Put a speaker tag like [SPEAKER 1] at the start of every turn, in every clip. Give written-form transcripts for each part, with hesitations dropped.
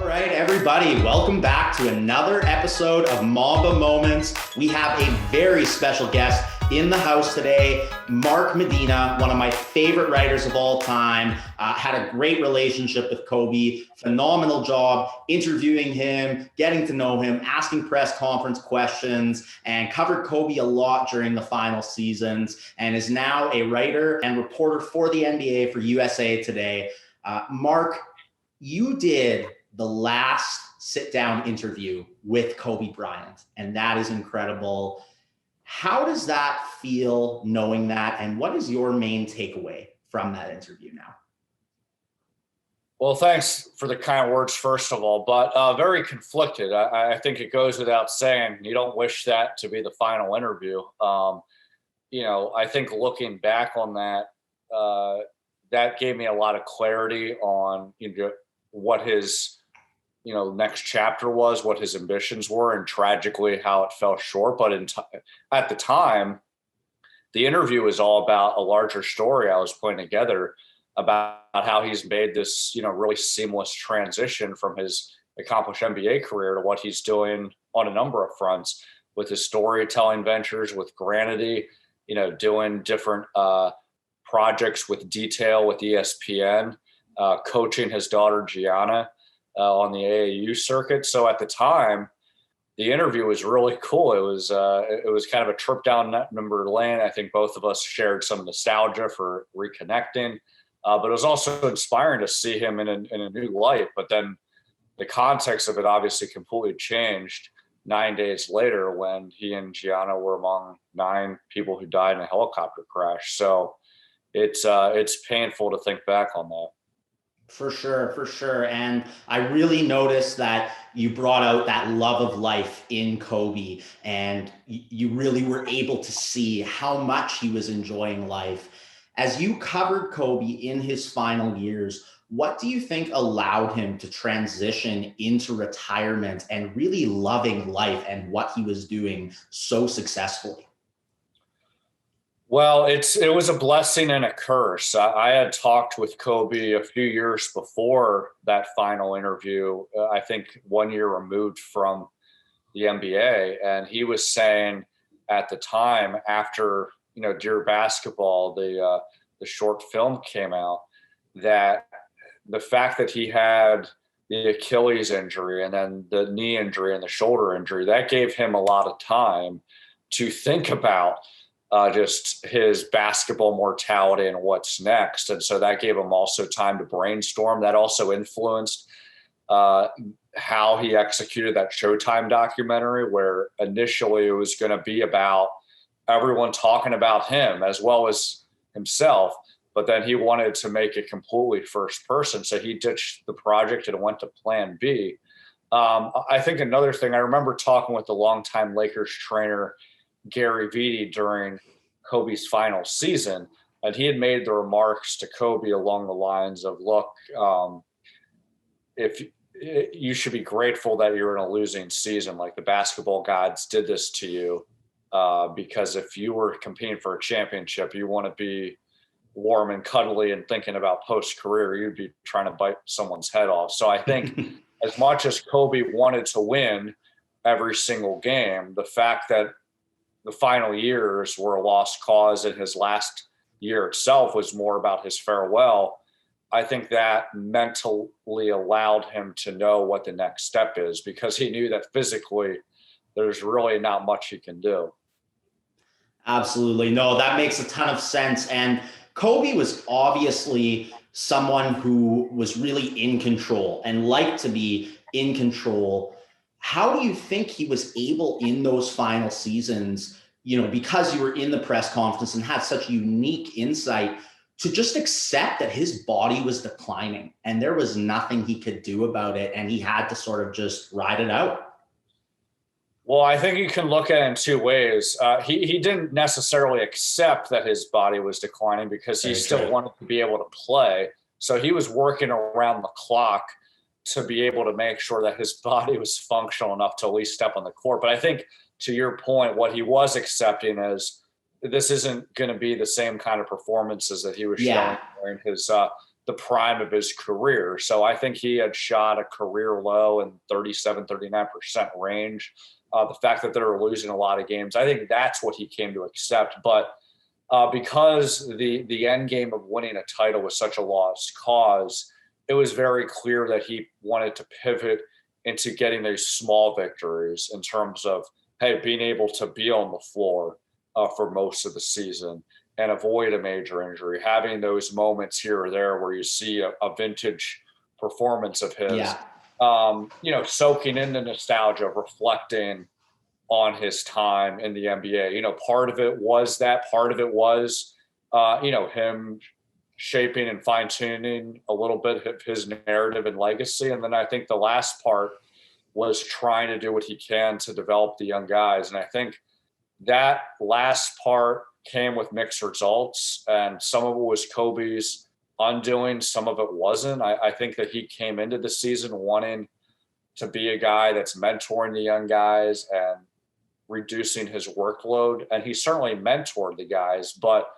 [SPEAKER 1] All right, everybody, welcome back to another episode of Mamba Moments. We have a very special guest in the house today, Mark Medina, one of my favorite writers of all time, had a great relationship with Kobe, phenomenal job interviewing him, getting to know him, asking press conference questions, and covered Kobe a lot during the final seasons, and is now a writer and reporter for the NBA for USA Today. Mark, you did the last sit-down interview with Kobe Bryant, and that is incredible. How does that feel knowing that, and what is your main takeaway from that interview now?
[SPEAKER 2] Well, thanks for the kind words, first of all, but very conflicted. I think it goes without saying, you don't wish that to be the final interview. I think looking back on that, that gave me a lot of clarity on what his next chapter was, what his ambitions were, and tragically how it fell short. But at the time, the interview was all about a larger story I was putting together about how he's made this, really seamless transition from his accomplished NBA career to what he's doing on a number of fronts with his storytelling ventures, with Granity, doing different projects with Detail with ESPN, coaching his daughter Gianna on the AAU circuit. So at the time, the interview was really cool. It was kind of a trip down memory lane. I think both of us shared some nostalgia for reconnecting, but it was also inspiring to see him in a new light. But then the context of it obviously completely changed 9 days later when he and Gianna were among 9 people who died in a helicopter crash. So it's painful to think back on that.
[SPEAKER 1] For sure. And I really noticed that you brought out that love of life in Kobe, and you really were able to see how much he was enjoying life. As you covered Kobe in his final years, what do you think allowed him to transition into retirement and really loving life and what he was doing so successfully?
[SPEAKER 2] Well, it was a blessing and a curse. I had talked with Kobe a few years before that final interview, I think 1 year removed from the NBA. And he was saying at the time, after, Dear Basketball, the short film came out, that the fact that he had the Achilles injury and then the knee injury and the shoulder injury, that gave him a lot of time to think about just his basketball mortality and what's next. And so that gave him also time to brainstorm. That also influenced how he executed that Showtime documentary, where initially it was going to be about everyone talking about him as well as himself. But then he wanted to make it completely first person. So he ditched the project and went to plan B. I think another thing, I remember talking with the longtime Lakers trainer, Gary Vitti, during Kobe's final season, and he had made the remarks to Kobe along the lines of, look, if you should be grateful that you're in a losing season, like the basketball gods did this to you, because if you were competing for a championship, you want to be warm and cuddly and thinking about post-career, you'd be trying to bite someone's head off. So I think as much as Kobe wanted to win every single game, the fact that the final years were a lost cause and his last year itself was more about his farewell, I think that mentally allowed him to know what the next step is, because he knew that physically there's really not much he can do.
[SPEAKER 1] Absolutely. No, that makes a ton of sense. And Kobe was obviously someone who was really in control and liked to be in control. How do you think he was able in those final seasons, because you were in the press conference and had such unique insight, to just accept that his body was declining and there was nothing he could do about it, and he had to sort of just ride it out?
[SPEAKER 2] Well, I think you can look at it in two ways. He didn't necessarily accept that his body was declining, because he still wanted to be able to play. So he was working around the clock to be able to make sure that his body was functional enough to at least step on the court. But I think, to your point, what he was accepting is this isn't going to be the same kind of performances that he was showing during his the prime of his career. So I think he had shot a career low in 37-39% range. The fact that they were losing a lot of games, I think that's what he came to accept. But because the end game of winning a title was such a lost cause, it was very clear that he wanted to pivot into getting those small victories in terms of, hey, being able to be on the floor for most of the season and avoid a major injury, having those moments here or there where you see a vintage performance of his,
[SPEAKER 1] Yeah.
[SPEAKER 2] Soaking in the nostalgia, reflecting on his time in the NBA. Part of it was that, part of it was, him shaping and fine tuning a little bit of his narrative and legacy. And then I think the last part was trying to do what he can to develop the young guys. And I think that last part came with mixed results, and some of it was Kobe's undoing, some of it wasn't. I think that he came into the season wanting to be a guy that's mentoring the young guys and reducing his workload. And he certainly mentored the guys, but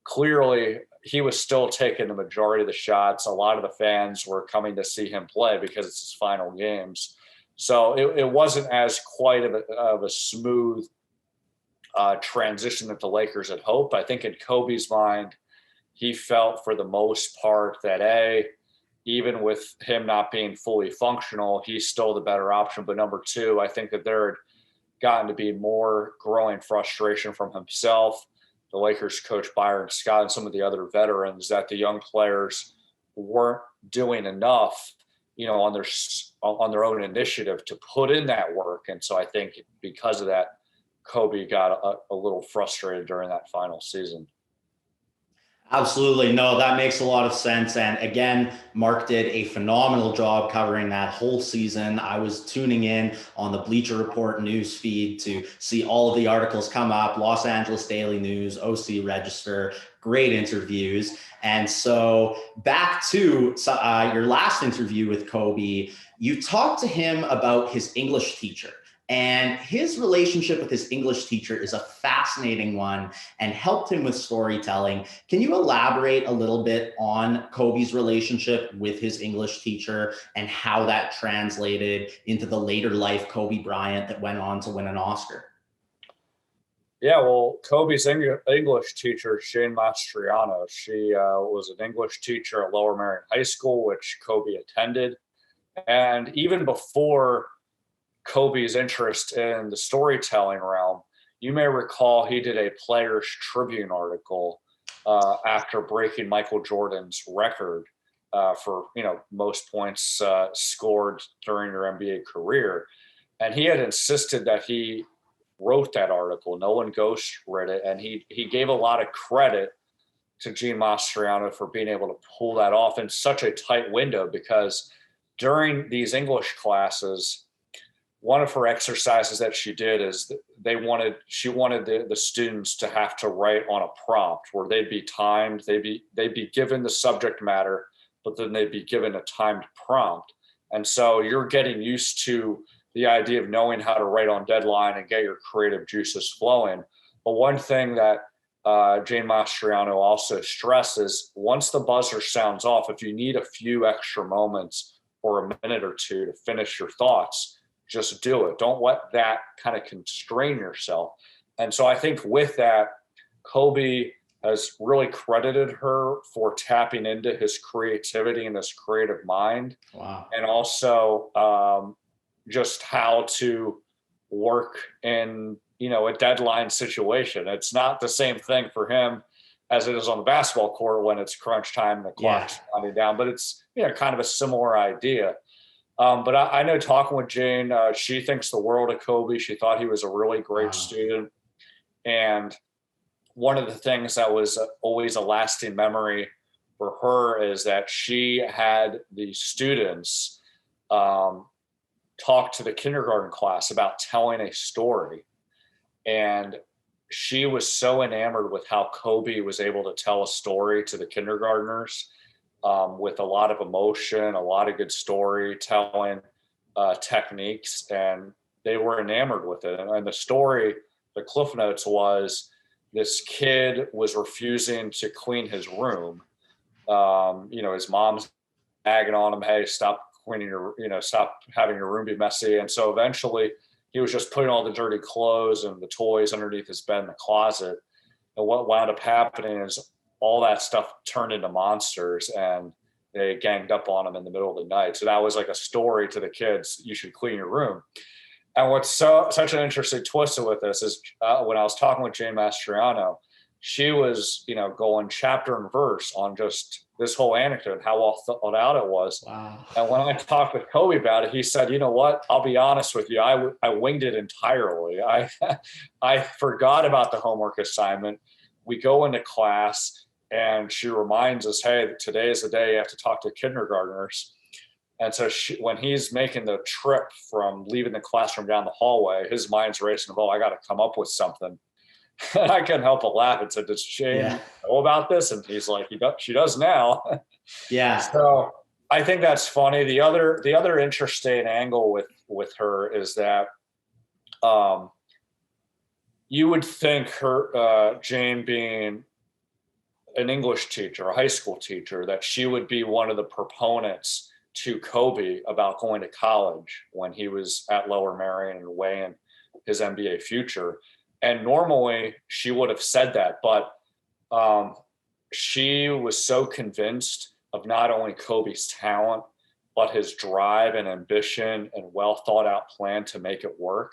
[SPEAKER 2] clearly he was still taking the majority of the shots. A lot of the fans were coming to see him play because it's his final games. So it wasn't as quite of a smooth transition that the Lakers had hoped. I think in Kobe's mind, he felt for the most part that even with him not being fully functional, he's still the better option. But number two, I think that there had gotten to be more growing frustration from himself, the Lakers coach Byron Scott, and some of the other veterans, that the young players weren't doing enough, on their own initiative to put in that work. And so I think because of that, Kobe got a little frustrated during that final season.
[SPEAKER 1] Absolutely. No, that makes a lot of sense. And again, Mark did a phenomenal job covering that whole season. I was tuning in on the Bleacher Report news feed to see all of the articles come up, Los Angeles Daily News, OC Register, great interviews. And so back to your last interview with Kobe, you talked to him about his English teacher. And his relationship with his English teacher is a fascinating one and helped him with storytelling. Can you elaborate a little bit on Kobe's relationship with his English teacher and how that translated into the later life Kobe Bryant that went on to win an Oscar?
[SPEAKER 2] Yeah, well, Kobe's English teacher, Shane Mastriano, she was an English teacher at Lower Merion High School, which Kobe attended. And even before Kobe's interest in the storytelling realm, you may recall he did a Players Tribune article after breaking Michael Jordan's record for most points scored during your NBA career, and he had insisted that he wrote that article. No one ghost read it, and he gave a lot of credit to Gene Mastriano for being able to pull that off in such a tight window, because during these English classes, one of her exercises that she did is she wanted the students to have to write on a prompt where they'd be timed, they'd be given the subject matter, but then they'd be given a timed prompt. And so you're getting used to the idea of knowing how to write on deadline and get your creative juices flowing. But one thing that Jane Mastriano also stresses, once the buzzer sounds off, if you need a few extra moments or a minute or two to finish your thoughts, just do it. Don't let that kind of constrain yourself. And so I think with that, Kobe has really credited her for tapping into his creativity and his creative mind.
[SPEAKER 1] Wow.
[SPEAKER 2] And also just how to work in, a deadline situation. It's not the same thing for him as it is on the basketball court when it's crunch time and the clock's counting down, but it's, kind of a similar idea. But I know, talking with Jane, she thinks the world of Kobe. She thought he was a really great student. And one of the things that was always a lasting memory for her is that she had the students talk to the kindergarten class about telling a story. And she was so enamored with how Kobe was able to tell a story to the kindergartners with a lot of emotion, a lot of good storytelling techniques, and they were enamored with it. And the story, the Cliff Notes, was this kid was refusing to clean his room, His mom's nagging on him, hey, stop cleaning stop having your room be messy. And so eventually he was just putting all the dirty clothes and the toys underneath his bed in the closet. And what wound up happening is all that stuff turned into monsters, and they ganged up on him in the middle of the night. So that was like a story to the kids: you should clean your room. And what's such an interesting twist with this is when I was talking with Jane Mastriano, she was, going chapter and verse on just this whole anecdote and how well thought out it was.
[SPEAKER 1] Wow.
[SPEAKER 2] And when I talked with Kobe about it, he said, "You know what? I'll be honest with you. I winged it entirely. I forgot about the homework assignment. We go into class, and she reminds us, hey, today is the day you have to talk to kindergartners." And so when he's making the trip from leaving the classroom down the hallway, his mind's racing. Oh, I got to come up with something. And I couldn't help but laugh and said, "Does Shane know about this?" And he's like, she does now.
[SPEAKER 1] Yeah.
[SPEAKER 2] So I think that's funny. The other interesting angle with her is that you would think Jane being an English teacher, a high school teacher, that she would be one of the proponents to Kobe about going to college when he was at Lower Merion and weighing his NBA future. And normally she would have said that, but she was so convinced of not only Kobe's talent, but his drive and ambition and well thought out plan to make it work,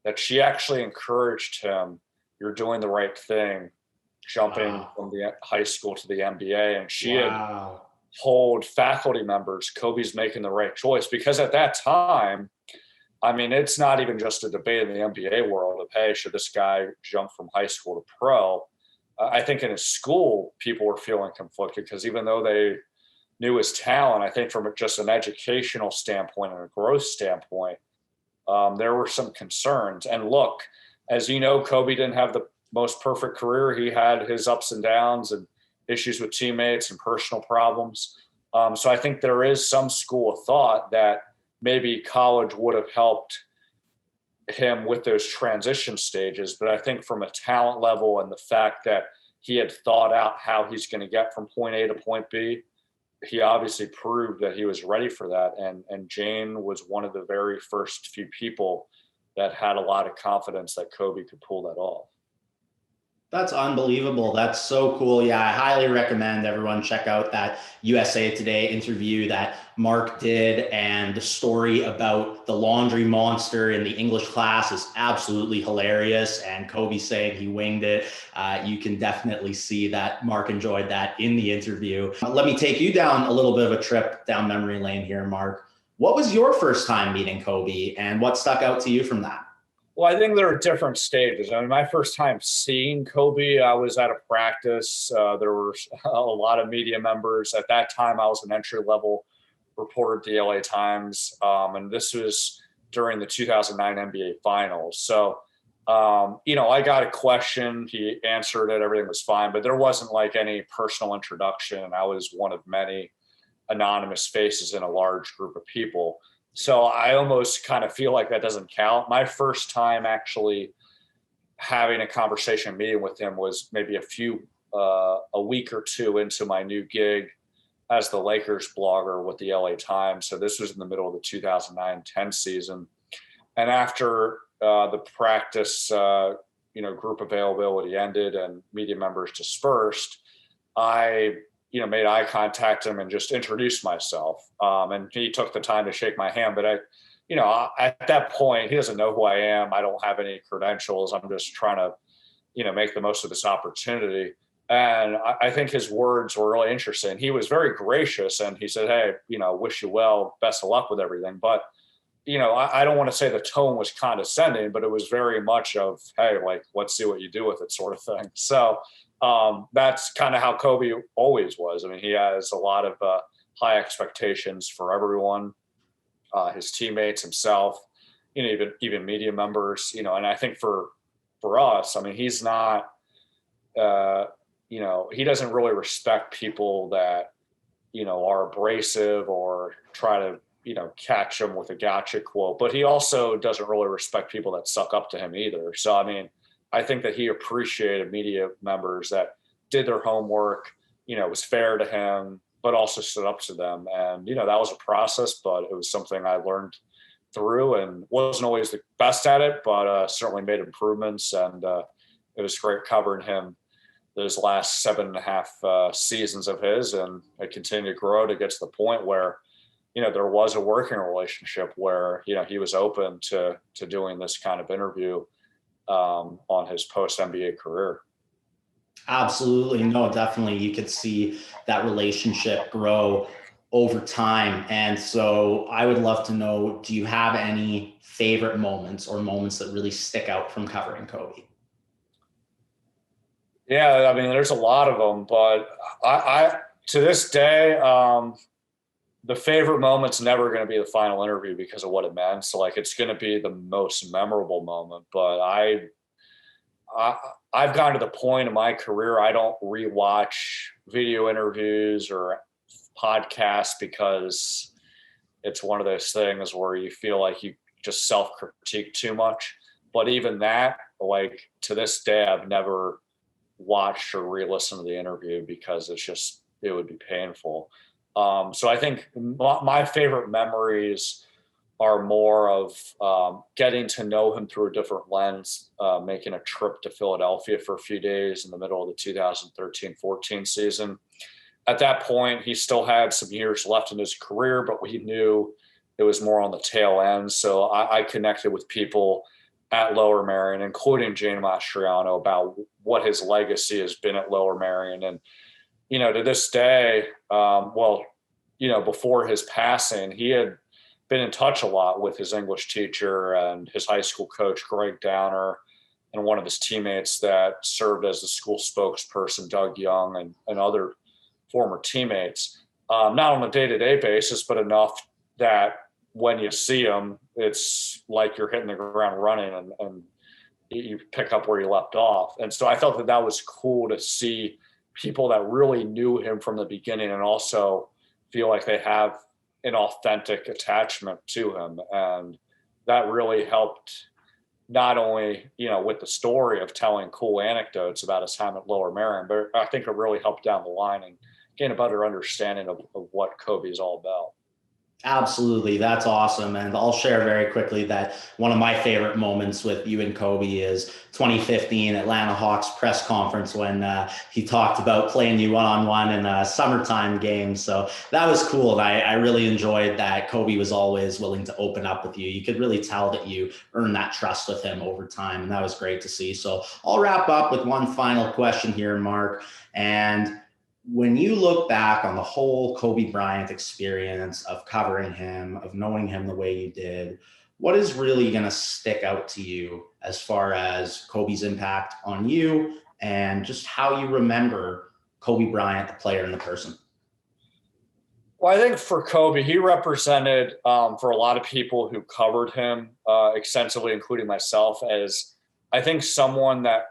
[SPEAKER 2] that she actually encouraged him, "You're doing the right thing, jumping from the high school to the NBA." And she had told faculty members, Kobe's making the right choice, because at that time, I mean, it's not even just a debate in the NBA world of, hey, should this guy jump from high school to pro? I think in his school, people were feeling conflicted, because even though they knew his talent, I think from just an educational standpoint and a growth standpoint, there were some concerns. And look, as you know, Kobe didn't have the most perfect career. He had his ups and downs and issues with teammates and personal problems. So I think there is some school of thought that maybe college would have helped him with those transition stages. But I think from a talent level and the fact that he had thought out how he's going to get from point A to point B, he obviously proved that he was ready for that. And Jane was one of the very first few people that had a lot of confidence that Kobe could pull that off.
[SPEAKER 1] That's unbelievable. That's so cool. Yeah, I highly recommend everyone check out that USA Today interview that Mark did. And the story about the laundry monster in the English class is absolutely hilarious. And Kobe saying he winged it. You can definitely see that Mark enjoyed that in the interview. Let me take you down a little bit of a trip down memory lane here, Mark. What was your first time meeting Kobe, and what stuck out to you from that?
[SPEAKER 2] Well, I think there are different stages. I mean, my first time seeing Kobe, I was at a practice. There were a lot of media members. At that time, I was an entry-level reporter at the LA Times. And this was during the 2009 NBA Finals. So, I got a question. He answered it. Everything was fine. But there wasn't like any personal introduction. I was one of many anonymous faces in a large group of people. So I almost kind of feel like that doesn't count. My first time actually having a conversation, meeting with him was maybe a week or two into my new gig as the Lakers blogger with the LA Times. So this was in the middle of the 2009-10 season. And after the practice, group availability ended and media members dispersed, I made eye contact with him and just introduced myself. And he took the time to shake my hand. But at that point, he doesn't know who I am. I don't have any credentials. I'm just trying to, make the most of this opportunity. And I think his words were really interesting. He was very gracious, and he said, hey, wish you well, best of luck with everything. But, I don't want to say the tone was condescending, but it was very much of, hey, like, let's see what you do with it sort of thing. So, that's kind of how Kobe always was. I mean, he has a lot of high expectations for everyone, his teammates, himself, even media members, and I think for us, I mean, he's not, he doesn't really respect people that, are abrasive or try to, catch him with a gotcha quote, but he also doesn't really respect people that suck up to him either. So, I mean, I think that he appreciated media members that did their homework, was fair to him, but also stood up to them. And, that was a process, but it was something I learned through and wasn't always the best at it, but certainly made improvements. And it was great covering him those last 7.5 seasons of his. And it continued to grow to get to the point where, there was a working relationship where, he was open to doing this kind of interview on his post NBA career.
[SPEAKER 1] Absolutely. No, definitely. You could see that relationship grow over time. And so I would love to know, do you have any favorite moments or moments that really stick out from covering Kobe?
[SPEAKER 2] Yeah, I mean, there's a lot of them, but I to this day, the favorite moment's never going to be the final interview because of what it meant. So like, it's going to be the most memorable moment. But I've gotten to the point in my career, I don't rewatch video interviews or podcasts because it's one of those things where you feel like you just self-critique too much. But even that, like to this day, I've never watched or re-listened to the interview because it would be painful. So I think my favorite memories are more of getting to know him through a different lens, making a trip to Philadelphia for a few days in the middle of the 2013-14 season. At that point, he still had some years left in his career, but we knew it was more on the tail end. So I connected with people at Lower Merion, including Gene Mastriano, about what his legacy has been at Lower Merion. And, to this day, before his passing, he had been in touch a lot with his English teacher and his high school coach, Greg Downer, and one of his teammates that served as the school spokesperson, Doug Young, and other former teammates, not on a day-to-day basis, but enough that when you see them, it's like you're hitting the ground running and you pick up where you left off. And so I felt that was cool to see people that really knew him from the beginning and also feel like they have an authentic attachment to him. And that really helped not only, with the story of telling cool anecdotes about his time at Lower Merion, but I think it really helped down the line and gain a better understanding of what Kobe is all about.
[SPEAKER 1] Absolutely. That's awesome. And I'll share very quickly that one of my favorite moments with you and Kobe is 2015 Atlanta Hawks press conference when he talked about playing you one-on-one in a summertime game. So that was cool. And I really enjoyed that Kobe was always willing to open up with you. You could really tell that you earned that trust with him over time. And that was great to see. So I'll wrap up with one final question here, Mark. And when you look back on the whole Kobe Bryant experience of covering him, of knowing him the way you did, what is really going to stick out to you as far as Kobe's impact on you and just how you remember Kobe Bryant, the player and the person?
[SPEAKER 2] Well, I think for Kobe, he represented, for a lot of people who covered him extensively, including myself, as I think someone that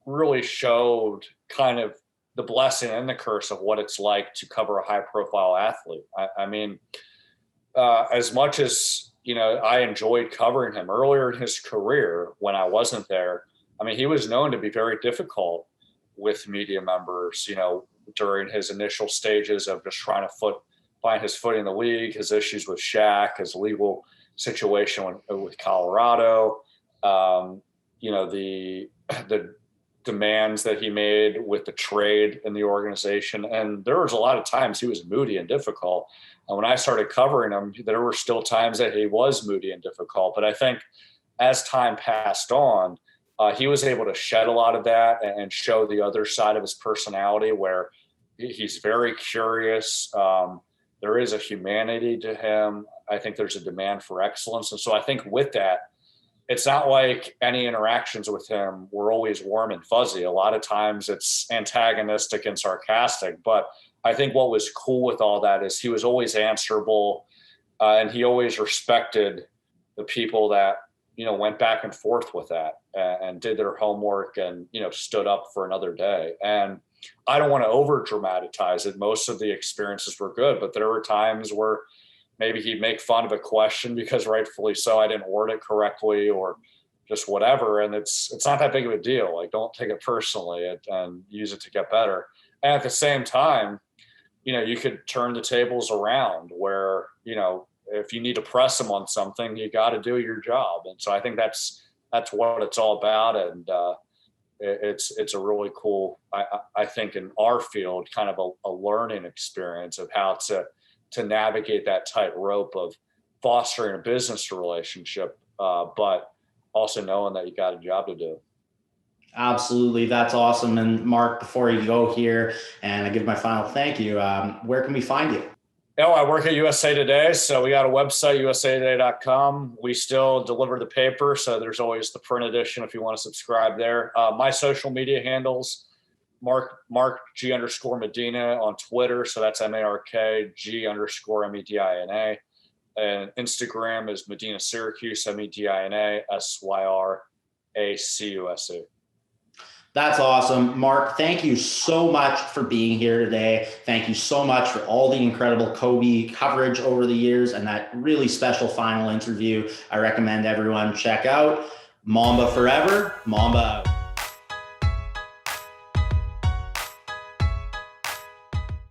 [SPEAKER 2] really showed kind of the blessing and the curse of what it's like to cover a high profile athlete. I mean, as much as, I enjoyed covering him earlier in his career when I wasn't there, I mean, he was known to be very difficult with media members, during his initial stages of just trying to find his footing in the league, his issues with Shaq, his legal situation with Colorado, the demands that he made with the trade in the organization. And there was a lot of times he was moody and difficult. And when I started covering him, there were still times that he was moody and difficult. But I think as time passed on, he was able to shed a lot of that and show the other side of his personality where he's very curious. There is a humanity to him. I think there's a demand for excellence. And so I think with that, it's not like any interactions with him were always warm and fuzzy. A lot of times it's antagonistic and sarcastic. But I think what was cool with all that is he was always answerable, and he always respected the people that, went back and forth with that and did their homework and, stood up for another day. And I don't want to over dramatize it. Most of the experiences were good, but there were times where maybe he'd make fun of a question because rightfully so, I didn't word it correctly or just whatever. And it's not that big of a deal. Like, don't take it personally and use it to get better. And at the same time, you could turn the tables around where, if you need to press them on something, you got to do your job. And so I think that's what it's all about. And it's a really cool, I think in our field, kind of a learning experience of how to navigate that tightrope of fostering a business relationship, but also knowing that you got a job to do.
[SPEAKER 1] Absolutely. That's awesome. And Mark, before you go here and I give my final thank you, where can we find you?
[SPEAKER 2] I work at USA Today. So we got a website, usatoday.com. We still deliver the paper. So there's always the print edition if you want to subscribe there. My social media handles, Mark G_Medina on Twitter. So that's MARK_G_MEDINA. And Instagram is Medina Syracuse, MEDINA SYRACUSE.
[SPEAKER 1] That's awesome. Mark, thank you so much for being here today. Thank you so much for all the incredible Kobe coverage over the years and that really special final interview. I recommend everyone check out. Mamba forever. Mamba out.